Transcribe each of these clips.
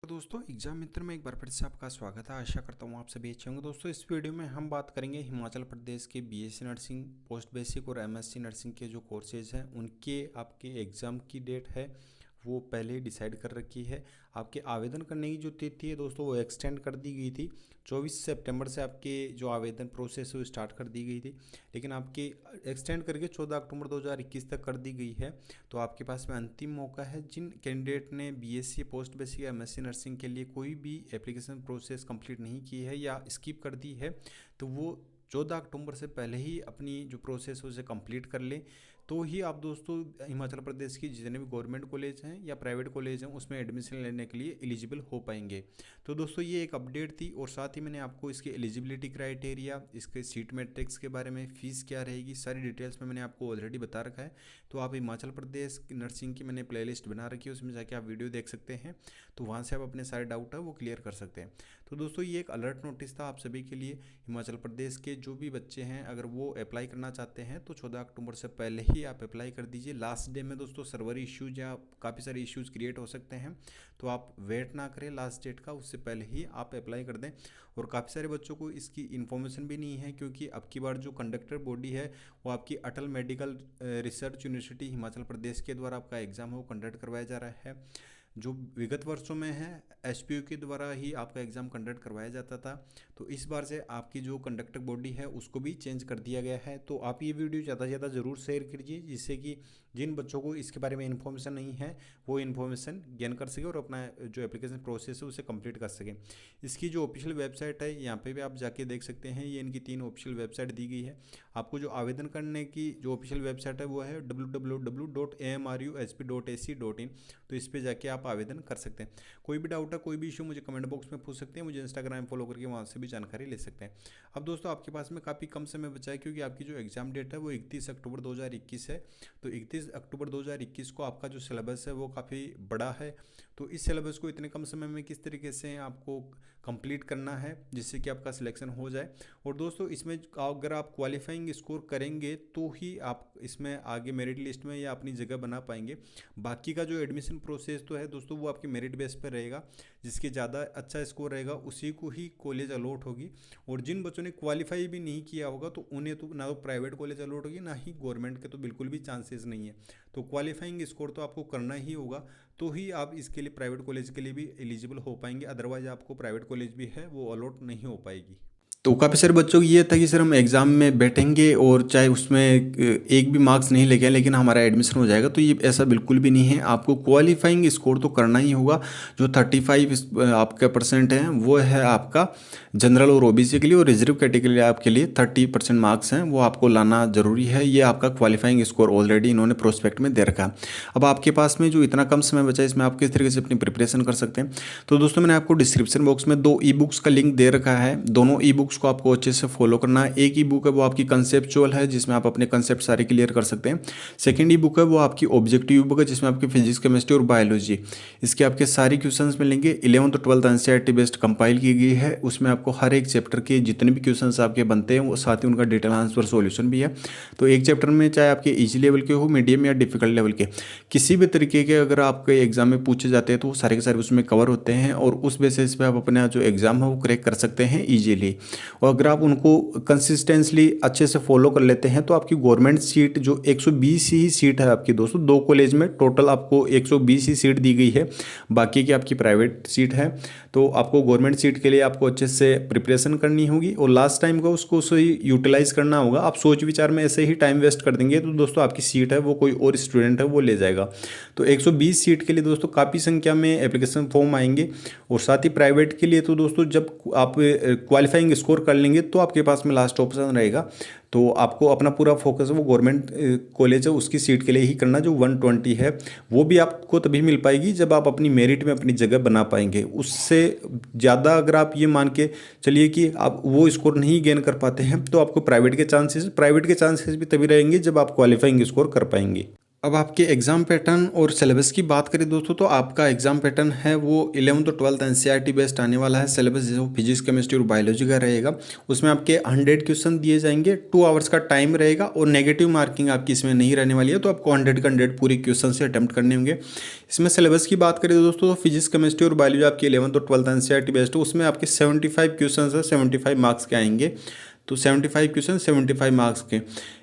तो दोस्तों एग्जाम मित्र में एक बार फिर से आपका स्वागत है। आशा करता हूँ आप सभी अच्छे होंगे। दोस्तों इस वीडियो में हम बात करेंगे हिमाचल प्रदेश के बीएससी नर्सिंग, पोस्ट बेसिक और एमएससी नर्सिंग के जो कोर्सेज हैं उनके आपके एग्ज़ाम की डेट है वो पहले ही डिसाइड कर रखी है। आपके आवेदन करने की जो तिथि है दोस्तों वो एक्सटेंड कर दी गई थी। 24 सितंबर से आपके जो आवेदन प्रोसेस है वो स्टार्ट कर दी गई थी, लेकिन आपकी एक्सटेंड करके 14 अक्टूबर 2021 तक कर दी गई है। तो आपके पास में अंतिम मौका है। जिन कैंडिडेट ने बीएससी, पोस्ट बेसिक या एमएससी नर्सिंग के लिए कोई भी एप्लीकेशन प्रोसेस कंप्लीट नहीं की है या स्किप कर दी है, तो वो 14 अक्टूबर से पहले ही अपनी जो प्रोसेस है उसे कंप्लीट कर लें, तो ही आप दोस्तों हिमाचल प्रदेश की जितने भी गवर्नमेंट कॉलेज हैं या प्राइवेट कॉलेज हैं उसमें एडमिशन लेने के लिए एलिजिबल हो पाएंगे। तो दोस्तों ये एक अपडेट थी, और साथ ही मैंने आपको इसके एलिजिबिलिटी क्राइटेरिया, इसके सीट मैट्रिक्स के बारे में, फीस क्या रहेगी, सारी डिटेल्स में मैंने आपको ऑलरेडी बता रखा है। तो आप हिमाचल प्रदेश नर्सिंग की मैंने प्लेलिस्ट बना रखी है, उसमें जाके आप वीडियो देख सकते हैं। तो वहाँ से आप अपने सारे डाउट है वो क्लियर कर सकते हैं। तो दोस्तों ये एक अलर्ट नोटिस था आप सभी के लिए। हिमाचल प्रदेश के जो भी बच्चे हैं अगर वो अप्लाई करना चाहते हैं तो 14 अक्टूबर से पहले ही आप अप्लाई कर दीजिए। लास्ट डे में दोस्तों सर्वर इश्यूज या काफ़ी सारे इश्यूज क्रिएट हो सकते हैं, तो आप वेट ना करें लास्ट डेट का, उससे पहले ही आप अप्लाई कर दें। और काफ़ी सारे बच्चों को इसकी इन्फॉर्मेशन भी नहीं है, क्योंकि अब की बार जो कंडक्टर बॉडी है वो आपकी अटल medical research university Himachal Pradesh के द्वारा आपका एग्ज़ाम है वो कंडक्ट करवाया जा रहा है। जो विगत वर्षों में है एसपीयू के द्वारा ही आपका एग्ज़ाम कंडक्ट करवाया जाता था, तो इस बार से आपकी जो कंडक्टर बॉडी है उसको भी चेंज कर दिया गया है। तो आप ये वीडियो ज़्यादा से ज़्यादा ज़रूर शेयर कीजिए, जिससे कि जिन बच्चों को इसके बारे में इन्फॉर्मेशन नहीं है वो इन्फॉर्मेशन गेन कर सके और अपना जो एप्लीकेशन प्रोसेस है उसे कंप्लीट कर सकें। इसकी जो ऑफिशियल वेबसाइट है यहाँ पे भी आप जाके देख सकते हैं, ये इनकी 3 ऑफिशियल वेबसाइट दी गई है। आपको जो आवेदन करने की जो ऑफिशियल वेबसाइट है वो है www.amruhp.ac.in। तो इस पर जाके आप आवेदन कर सकते हैं। कोई भी डाउट है, कोई भी इशू मुझे कमेंट बॉक्स में पूछ सकते हैं, मुझे इंस्टाग्राम फॉलो करके वहाँ से भी जानकारी ले सकते हैं। अब दोस्तों आपके पास में काफ़ी कम समय बचा है, क्योंकि आपकी जो एग्ज़ाम डेट है वो 31 अक्टूबर 2021 है। तो 31 अक्टूबर 2021 को आपका जो सिलेबस है वो काफ़ी बड़ा है। तो इस सिलेबस को इतने कम समय में किस तरीके से आपको कंप्लीट करना है जिससे कि आपका सिलेक्शन हो जाए। और दोस्तों इसमें अगर आप क्वालिफाइंग स्कोर करेंगे तो ही आप इसमें आगे मेरिट लिस्ट में या अपनी जगह बना पाएंगे। बाकी का जो एडमिशन प्रोसेस तो है दोस्तों वो आपके मेरिट बेस पर रहेगा, जिसके ज़्यादा अच्छा स्कोर रहेगा उसी को ही कॉलेज अलॉट होगी। और जिन बच्चों ने क्वालिफाई भी नहीं किया होगा तो उन्हें तो ना तो प्राइवेट कॉलेज अलॉट होगी ना ही गवर्नमेंट के, तो बिल्कुल भी चांसेस नहीं है। तो क्वालिफाइंग स्कोर तो आपको करना ही होगा, तो ही आप इसके लिए प्राइवेट कॉलेज के लिए भी एलिजिबल हो पाएंगे, अदरवाइज आपको प्राइवेट कॉलेज भी है वो अलॉट नहीं हो पाएगी। तो काफ़ी सारे बच्चों को ये था कि सर हम एग्ज़ाम में बैठेंगे और चाहे उसमें एक भी मार्क्स नहीं लेके लेकिन हमारा एडमिशन हो जाएगा, तो ये ऐसा बिल्कुल भी नहीं है। आपको क्वालिफाइंग स्कोर तो करना ही होगा। जो 35 आपका परसेंट है वो है आपका जनरल और ओबीसी के लिए, और रिजर्व कैटेगरी आपके लिए 30% मार्क्स हैं वो आपको लाना ज़रूरी है। ये आपका क्वालिफाइंग स्कोर ऑलरेडी इन्होंने प्रोस्पेक्ट में दे रखा है। अब आपके पास में जो इतना कम समय बचा है इसमें आप किस तरीके से अपनी प्रिपरेशन कर सकते हैं। तो दोस्तों मैंने आपको डिस्क्रिप्शन बॉक्स में 2 ई बुक्स का लिंक दे रखा है। दोनों ई बुक्स को आपको अच्छे से फॉलो करना है। एक ई बुक है वो आपकी कंसेप्चुअल है, जिसमें आप अपने कंसेप्ट सारे क्लियर कर सकते हैं। सेकंड ई बुक है वो आपकी ऑब्जेक्टिव बुक है, जिसमें आपकी फिजिक्स, केमिस्ट्री और बायोलॉजी इसके आपके सारे क्वेश्चंस मिलेंगे। 11th और 12th एनसीईआरटी बेस्ड कंपाइल की गई है। उसमें आपको हर एक चैप्टर के जितने भी क्वेश्चंस आपके बनते हैं वो साथ ही उनका डिटेल आंसर सॉल्यूशन भी है। तो एक चैप्टर में चाहे आपके इजी लेवल के हो, मीडियम या डिफिकल्ट लेवल के, किसी भी तरीके के अगर आपके एग्जाम में पूछे जाते हैं तो वो सारे के सारे उसमें कवर होते हैं, और उस बेसिस पे आप अपना जो एग्जाम है वो क्रैक कर सकते हैं ईजिली। और अगर आप उनको कंसिस्टेंसली अच्छे से फॉलो कर लेते हैं तो आपकी गवर्नमेंट सीट जो 120 ही सीट है आपकी दोस्तों, 2 कॉलेज में टोटल आपको 120 ही सीट दी गई है, बाकी की आपकी प्राइवेट सीट है। तो आपको गवर्नमेंट सीट के लिए आपको अच्छे से प्रिपरेशन करनी होगी और लास्ट टाइम का उसको सही यूटिलाइज करना होगा। आप सोच विचार में ऐसे ही टाइम वेस्ट कर देंगे तो दोस्तों आपकी सीट है वो कोई और स्टूडेंट है वो ले जाएगा। तो 120 सीट के लिए दोस्तों काफ़ी संख्या में एप्लीकेशन फॉर्म आएंगे। और साथ ही प्राइवेट के लिए तो दोस्तों जब आप क्वालिफाइंग स्कोर कर लेंगे तो आपके पास में लास्ट ऑप्शन रहेगा। तो आपको अपना पूरा फोकस है वो गवर्नमेंट कॉलेज है उसकी सीट के लिए ही करना, जो 120 है वो भी आपको तभी मिल पाएगी जब आप अपनी मेरिट में अपनी जगह बना पाएंगे। उससे ज़्यादा अगर आप ये मान के चलिए कि आप वो स्कोर नहीं गेन कर पाते हैं तो आपको प्राइवेट के चांसेस भी तभी रहेंगे जब आप क्वालिफाइंग स्कोर कर पाएंगे। अब आपके एग्ज़ाम पैटर्न और सिलेबस की बात करें दोस्तों, तो आपका एग्ज़ाम पैटर्न है वो 11th और 12th एनसीईआरटी बेस्ड आने वाला है। सिलेबस जो फिजिक्स केमिस्ट्री और बायोलॉजी का रहेगा, उसमें आपके 100 क्वेश्चन दिए जाएंगे, 2 आवर्स का टाइम रहेगा और नेगेटिव मार्किंग आपकी इसमें नहीं रहने वाली है। तो आपको 100 का 100 पूरे क्वेश्चन से अटैम्प्ट करने होंगे। इसमें सिलेबस की बात करें दोस्तों, तो फिजिक्स केमिस्ट्री और बायोलॉजी आपकी 11th और 12th एनसीईआरटी बेस्ड है, उसमें आपके 75 क्वेश्चन है, 75 मार्क्स के आएंगे। तो 75 क्वेश्चन 75 मार्क्स के।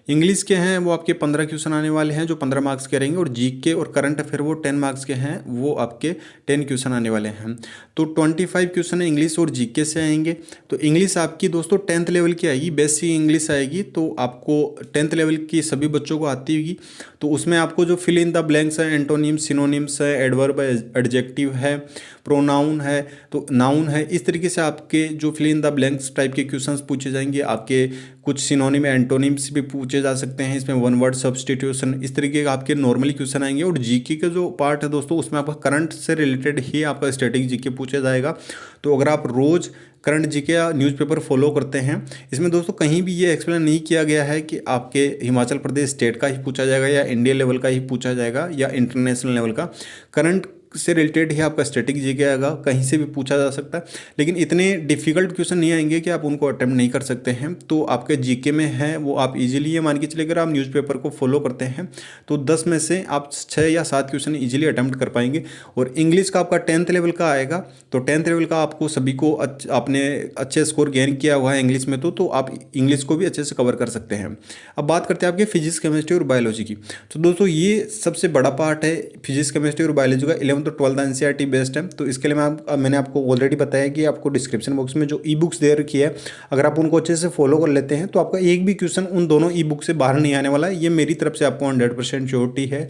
इंग्लिश के हैं वो आपके 15 क्वेश्चन आने वाले हैं जो 15 मार्क्स के रहेंगे, और जीके और करंट अफेयर वो 10 मार्क्स के हैं, वो आपके 10 क्वेश्चन आने वाले हैं। तो 25 क्वेश्चन इंग्लिश और जीके से आएंगे। तो इंग्लिश आपकी दोस्तों 10th लेवल की आएगी, बेसिक इंग्लिश आएगी, तो आपको 10th लेवल की सभी बच्चों को आती होगी। तो उसमें आपको जो फिल इन द ब्लैंक्स है, एंटोनिम्स, सिनोनिम्स है, एडवर्ब है, एडजेक्टिव है, प्रोनाउन है, तो नाउन है, इस तरीके से आपके जो fill in the blanks type के क्वेश्चंस पूछे जाएंगे। आपके कुछ सिनोनिम एंटोनिम्स भी पूछे जा सकते हैं इसमें, वन वर्ड सब्स्टिट्यूशन, इस तरीके के आपके नॉर्मली क्वेश्चन आएंगे। और जीके का जो पार्ट है दोस्तों, उसमें आपका करंट से रिलेटेड ही आपका स्टैटिक जीके पूछा जाएगा। तो अगर आप रोज़ करंट जीके या न्यूज़पेपर फॉलो करते हैं, इसमें दोस्तों कहीं भी ये एक्सप्लेन नहीं किया गया है कि आपके हिमाचल प्रदेश स्टेट का ही पूछा जाएगा या इंडिया लेवल का ही पूछा जाएगा या इंटरनेशनल लेवल का। करंट से रिलेटेड ही आपका स्टैटिक जीके आएगा, कहीं से भी पूछा जा सकता है, लेकिन इतने डिफिकल्ट क्वेश्चन नहीं आएंगे कि आप उनको अटेम्प्ट नहीं कर सकते हैं। तो आपके जीके में है वो आप इजीली ये मान के चलिए, अगर आप न्यूज़पेपर को फॉलो करते हैं तो 10 में से आप 6 या 7 क्वेश्चन इजीली अटेम्प्ट कर पाएंगे। और इंग्लिश का आपका 10th लेवल का आएगा, तो 10th लेवल का आपको सभी को आपने अच्छे स्कोर गेन किया हुआ है इंग्लिश में, तो आप इंग्लिश को भी अच्छे से कवर कर सकते हैं। अब बात करते हैं आपके फिजिक्स केमिस्ट्री और बायोलॉजी की। तो दोस्तों ये सबसे बड़ा पार्ट है फिजिक्स केमिस्ट्री और बायोलॉजी का, 11th तो 12th एनसीईआरटी बेस्ड है। तो इसके लिए मैंने आपको ऑलरेडी बताया कि आपको डिस्क्रिप्शन बॉक्स में जो ई बुक्स दे रखी है, अगर आप उनको अच्छे से फॉलो कर लेते हैं तो आपका एक भी क्वेश्चन उन दोनों ई बुक से बाहर नहीं आने वाला है। ये मेरी तरफ से आपको 100% श्योरिटी है।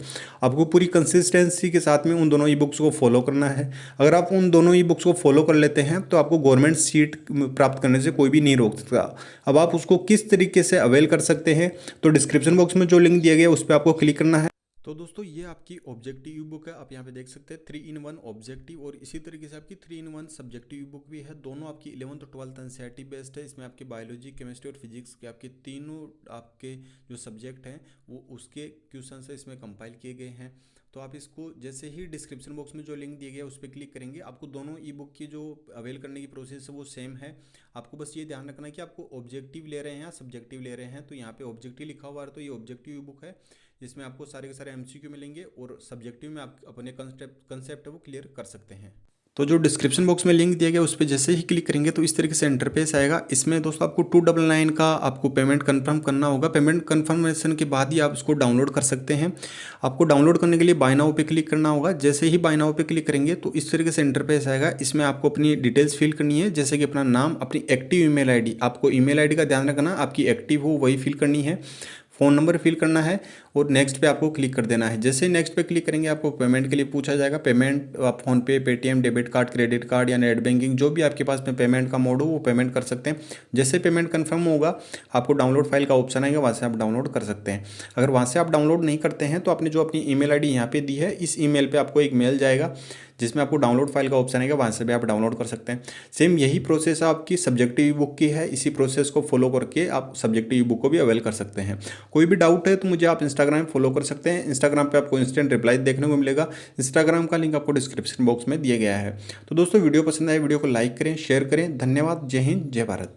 आपको पूरी कंसिस्टेंसी के साथ में उन दोनों ई बुक्स को फॉलो करना है। अगर आप उन दोनों ई बुक्स को फॉलो कर लेते हैं तो आपको गवर्नमेंट सीट प्राप्त करने से कोई भी नहीं रोक सकता। अब आप उसको किस तरीके से अवेल कर सकते हैं, तो डिस्क्रिप्शन बॉक्स में जो लिंक दिया गया है उस पर आपको क्लिक करना है। तो दोस्तों ये आपकी ऑब्जेक्टिव बुक है, आप यहाँ पे देख सकते हैं 3-in-1 ऑब्जेक्टिव, और इसी तरीके से आपकी 3-in-1 सब्जेक्टिव बुक भी है। दोनों आपकी 11th और 12th एनसीईआरटी बेस्ड है। इसमें आपके बायोलॉजी, केमिस्ट्री और फिजिक्स के आपके तीनों आपके जो सब्जेक्ट हैं वो उसके क्वेश्चन से इसमें कंपाइल किए गए हैं। तो आप इसको जैसे ही डिस्क्रिप्शन बॉक्स में जो लिंक दिया गया है उस पर क्लिक करेंगे, आपको दोनों ई बुक की जो अवेल करने की प्रोसेस है वो सेम है। आपको बस ये ध्यान रखना है कि आपको ऑब्जेक्टिव ले रहे हैं या सब्जेक्टिव ले रहे हैं। तो यहाँ पे ऑब्जेक्टिव लिखा हुआ है, तो ये ऑब्जेक्टिव ई बुक है जिसमें आपको सारे के सारे एमसीक्यू मिलेंगे, और सब्जेक्टिव में आप अपने कंसेप्ट है वो क्लियर कर सकते हैं। तो जो डिस्क्रिप्शन बॉक्स में लिंक दिया गया उस पर जैसे ही क्लिक करेंगे तो इस तरीके से इंटरफेस आएगा। इसमें दोस्तों आपको 299 का आपको पेमेंट कंफर्म करना होगा। पेमेंट कंफर्मेशन के बाद ही आप उसको डाउनलोड कर सकते हैं। आपको डाउनलोड करने के लिए बाय नाउ पे क्लिक करना होगा। जैसे ही बाय नाउ पे क्लिक करेंगे तो इस तरीके से इंटरफेस आएगा। इसमें आपको अपनी डिटेल्स फिल करनी है, जैसे कि अपना नाम, अपनी एक्टिव ईमेल आईडी। आपको ईमेल आईडी का ध्यान रखना, आपकी एक्टिव हो वही फिल करनी है। फ़ोन नंबर फिल करना है और नेक्स्ट पे आपको क्लिक कर देना है। जैसे ही नेक्स्ट पे क्लिक करेंगे आपको पेमेंट के लिए पूछा जाएगा। पेमेंट आप फ़ोन पे, Paytm, debit card, credit card या नेट बैंकिंग, जो भी आपके पास में पेमेंट का मोड हो वो पेमेंट कर सकते हैं। जैसे पेमेंट कंफर्म होगा आपको डाउनलोड फाइल का ऑप्शन आएगा, वहाँ से आप डाउनलोड कर सकते हैं। अगर वहाँ से आप डाउनलोड नहीं करते हैं तो आपने जो अपनी ईमेल आईडी यहाँ पे दी है, इस ईमेल पे आपको एक मेल जाएगा जिसमें आपको डाउनलोड फाइल का ऑप्शन आएगा, वहाँ से भी आप डाउनलोड कर सकते हैं। सेम यही प्रोसेस आपकी सब्जेक्टिव बुक की है। इसी प्रोसेस को फॉलो करके आप सब्जेक्टिव बुक को भी अवेल कर सकते हैं। कोई भी डाउट है तो मुझे आप इंस्टाग्राम फॉलो कर सकते हैं। इंस्टाग्राम पे आपको इंस्टेंट रिप्लाई देखने को मिलेगा। इंस्टाग्राम का लिंक आपको डिस्क्रिप्शन बॉक्स में दिया गया है। तो दोस्तों वीडियो पसंद आए वीडियो को लाइक करें, शेयर करें। धन्यवाद। जय हिंद, जय भारत।